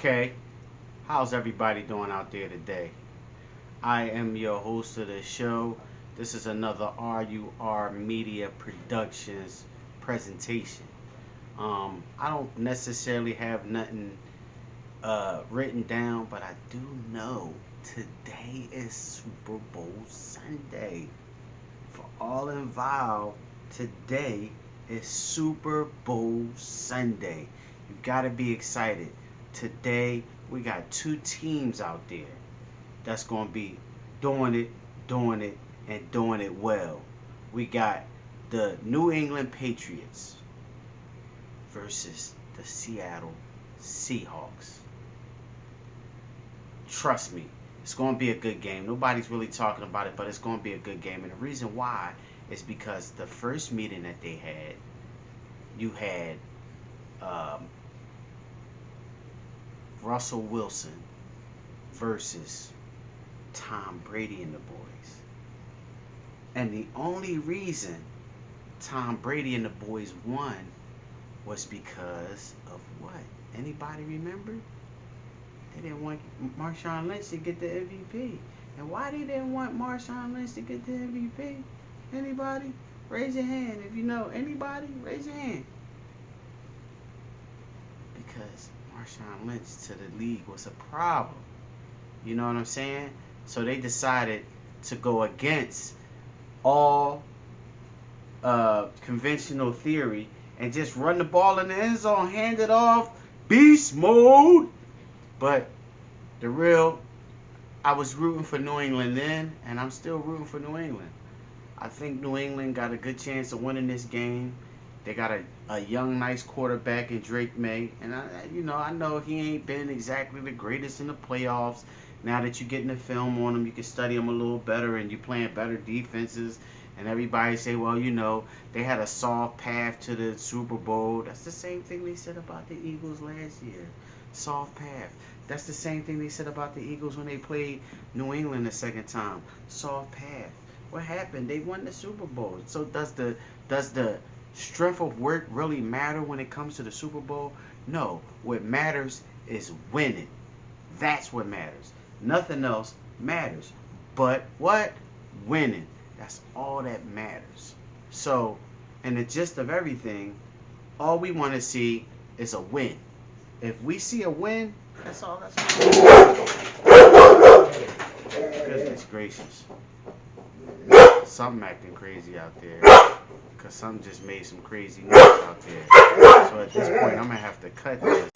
Okay, how's everybody doing out there today? I am your host of the show. This is another RUR Media Productions presentation. I don't necessarily have nothing written down, but I do know today is Super Bowl Sunday. For all involved, today is Super Bowl Sunday. You gotta be excited. Today we got two teams out there that's gonna be doing it, and doing it well. We got the New England Patriots versus the Seattle Seahawks. Trust me, it's going to be a good game. Nobody's really talking about it, but it's going to be a good game. And the reason why is because the first meeting that they had, you had Russell Wilson versus Tom Brady and the boys. And the only reason Tom Brady and the boys won was because of what? Anybody remember? They didn't want Marshawn Lynch to get the MVP. And why they didn't want Marshawn Lynch to get the MVP? Anybody? Raise your hand if you know. Anybody? Raise your hand. Because Marshawn Lynch to the league was a problem. You know what I'm saying? So they decided to go against all conventional theory and just run the ball in the end zone, hand it off, beast mode. But I was rooting for New England then, and I'm still rooting for New England. I think New England got a good chance of winning this game. They got a young, nice quarterback in Drake May, and I know he ain't been exactly the greatest in the playoffs. Now that you're getting the film on him, you can study him a little better, and you're playing better defenses. And everybody say, well, they had a soft path to the Super Bowl. That's the same thing they said about the Eagles last year. Soft path. That's the same thing they said about the Eagles when they played New England the second time. Soft path. What happened? They won the Super Bowl. So does the strength of work really matter when it comes to the Super Bowl? No. What matters is winning. That's what matters. Nothing else matters. But what? Winning. That's all that matters. So, in the gist of everything, all we want to see is a win. If we see a win, that's all. Goodness gracious. Something acting crazy out there. Because something just made some crazy noise out there. So at this point, I'm going to have to cut this.